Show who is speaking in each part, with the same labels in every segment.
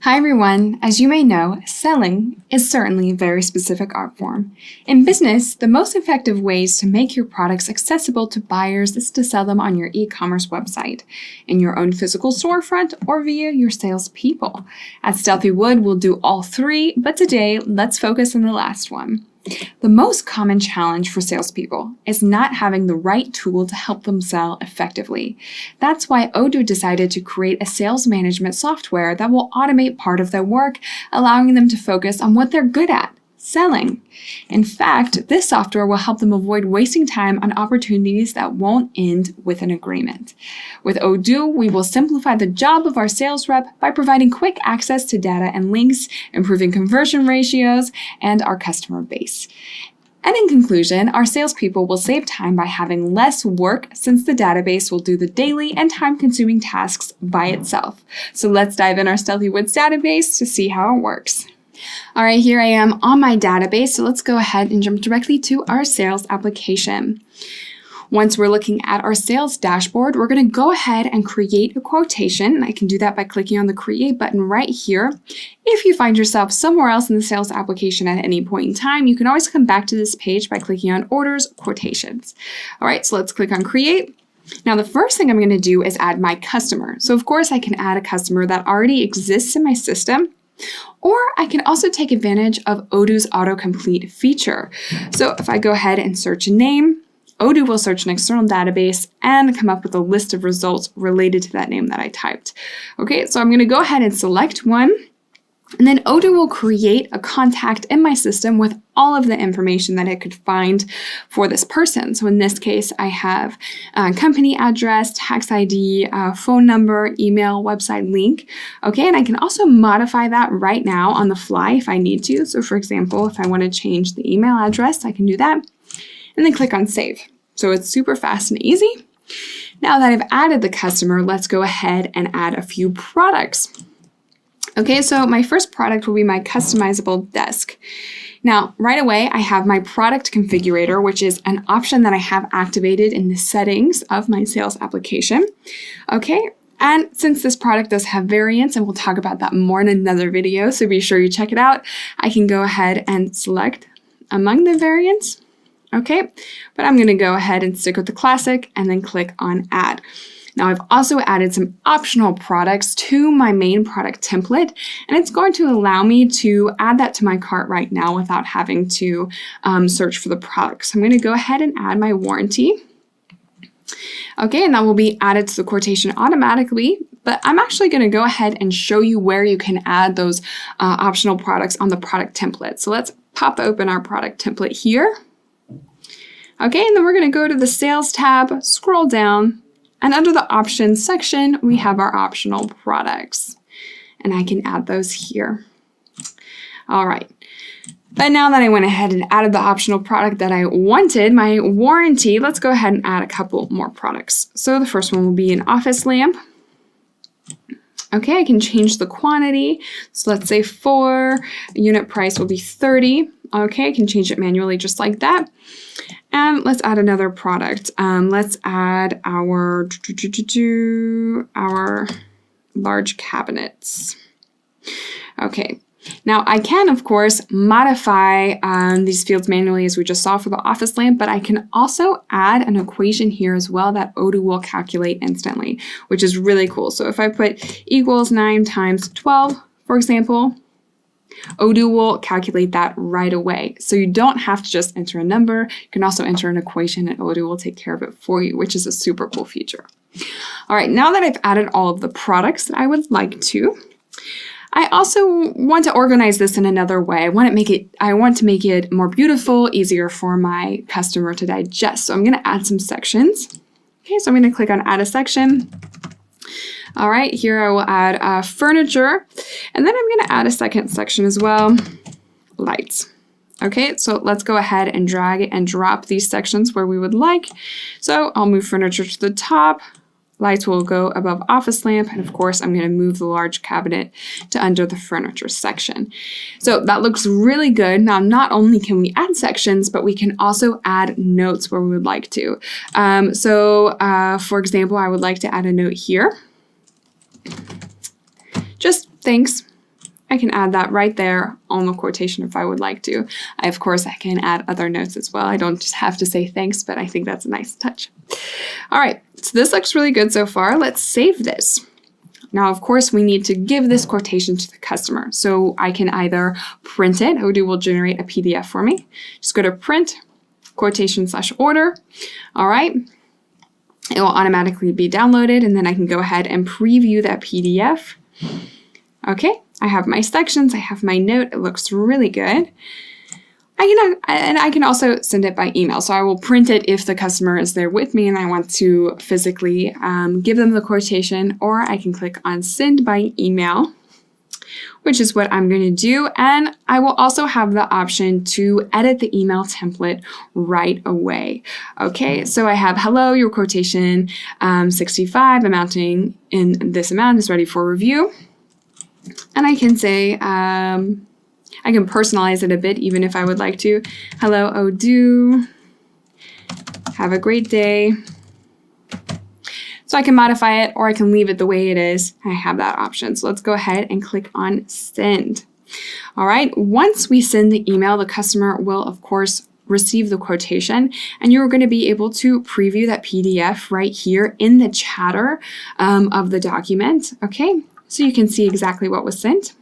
Speaker 1: Hi everyone! As you may know, selling is certainly a very specific art form. In business, the most effective ways to make your products accessible to buyers is to sell them on your e-commerce website, in your own physical storefront, or via your salespeople. At Stealthy Wood, we'll do all three, but today, let's focus on the last one. The most common challenge for salespeople is not having the right tool to help them sell effectively. That's why Odoo decided to create a sales management software that will automate part of their work, allowing them to focus on what they're good at, selling. In fact, this software will help them avoid wasting time on opportunities that won't end with an agreement. With Odoo, we will simplify the job of our sales rep by providing quick access to data and links, improving conversion ratios, and our customer base. And in conclusion, our salespeople will save time by having less work since the database will do the daily and time-consuming tasks by itself. So let's dive in our Stealthy Woods database to see how it works. All right, here I am on my database, so let's go ahead and jump directly to our sales application. Once we're looking at our sales dashboard, we're going to go ahead and create a quotation. I can do that by clicking on the Create button right here. If you find yourself somewhere else in the sales application at any point in time, you can always come back to this page by clicking on Orders, Quotations. All right, so let's click on Create. Now, the first thing I'm going to do is add my customer. So, of course, I can add a customer that already exists in my system. Or I can also take advantage of Odoo's autocomplete feature. So if I go ahead and search a name, Odoo will search an external database and come up with a list of results related to that name that I typed. Okay, so I'm going to go ahead and select one. And then Odoo will create a contact in my system with all of the information that it could find for this person. So in this case, I have company address, tax ID, phone number, email, website link. Okay, and I can also modify that right now on the fly if I need to. So for example, if I want to change the email address, I can do that and then click on Save. So it's super fast and easy. Now that I've added the customer, let's go ahead and add a few products. Okay, so my first product will be my customizable desk. Now, right away, I have my product configurator, which is an option that I have activated in the settings of my sales application. Okay, and since this product does have variants, and we'll talk about that more in another video, so be sure you check it out, I can go ahead and select among the variants. Okay, but I'm going to go ahead and stick with the classic and then click on Add. Now, I've also added some optional products to my main product template, and it's going to allow me to add that to my cart right now without having to search for the product. So I'm going to go ahead and add my warranty. Okay, and that will be added to the quotation automatically, but I'm actually going to go ahead and show you where you can add those optional products on the product template. So let's pop open our product template here. Okay, and then we're going to go to the Sales tab, scroll down, and under the Options section, we have our optional products. And I can add those here. All right. But now that I went ahead and added the optional product that I wanted, my warranty, let's go ahead and add a couple more products. So the first one will be an office lamp. Okay, I can change the quantity. So let's say 4, unit price will be 30. Okay, I can change it manually just like that. And let's add another product. Let's add our large cabinets. Okay. Now, I can, of course, modify these fields manually as we just saw for the office lamp, but I can also add an equation here as well that Odoo will calculate instantly, which is really cool. So if I put equals 9 times 12, for example, Odoo will calculate that right away. So you don't have to just enter a number. You can also enter an equation and Odoo will take care of it for you, which is a super cool feature. All right, now that I've added all of the products that I would like to, I also want to organize this in another way. I want to make it more beautiful, easier for my customer to digest. So I'm going to add some sections. Okay, so I'm going to click on Add a Section. All right, here I will add furniture, and then I'm going to add a second section as well, lights. Okay, so let's go ahead and drag and drop these sections where we would like. So I'll move furniture to the top, lights will go above office lamp, and of course I'm going to move the large cabinet to under the furniture section. So that looks really good. Now, not only can we add sections, but we can also add notes where we would like to. For example, I would like to add a note here. Just thanks I can add that right there on the quotation if I would like to. Of course, I can add other notes as well. I don't just have to say thanks, but I think that's a nice touch. All right, so this looks really good so far. Let's save this. Now, of course, we need to give this quotation to the customer. So I can either print it. Odoo will generate a PDF for me. Just go to print, quotation/order. All right. It will automatically be downloaded, and then I can go ahead and preview that PDF. Okay, I have my sections. I have my note. It looks really good. I can also send it by email. So I will print it if the customer is there with me and I want to physically give them the quotation, or I can click on send by email, which is what I'm going to do. And I will also have the option to edit the email template right away. Okay, so I have, hello, your quotation 65 amounting in this amount is ready for review. And I can say, I can personalize it a bit, even if I would like to. Hello, Odoo. Have a great day. So I can modify it, or I can leave it the way it is. I have that option. So let's go ahead and click on send. All right. Once we send the email, the customer will, of course, receive the quotation, and you're going to be able to preview that PDF right here in the chatter of the document. Okay. So you can see exactly what was sent.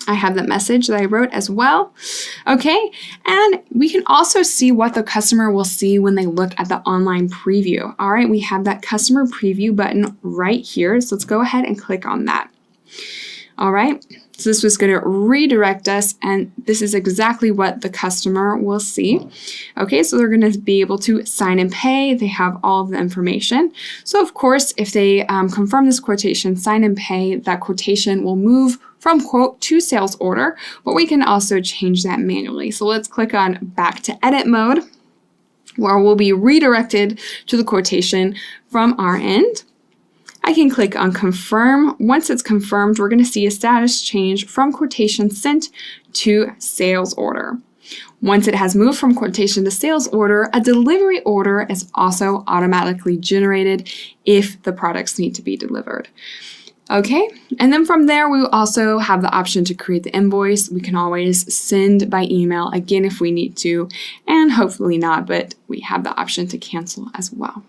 Speaker 1: I have the message that I wrote as well. Okay, and we can also see what the customer will see when they look at the online preview. All right, we have that customer preview button right here. So let's go ahead and click on that. All right, so this was going to redirect us, and this is exactly what the customer will see. Okay, so they're going to be able to sign and pay. They have all of the information. So of course, if they confirm this quotation, sign and pay, that quotation will move from quote to sales order, but we can also change that manually. So let's click on back to edit mode, where we'll be redirected to the quotation from our end. I can click on confirm. Once it's confirmed, we're going to see a status change from quotation sent to sales order. Once it has moved from quotation to sales order, a delivery order is also automatically generated if the products need to be delivered. Okay, and then from there, we also have the option to create the invoice. We can always send by email again if we need to, and hopefully not, but we have the option to cancel as well.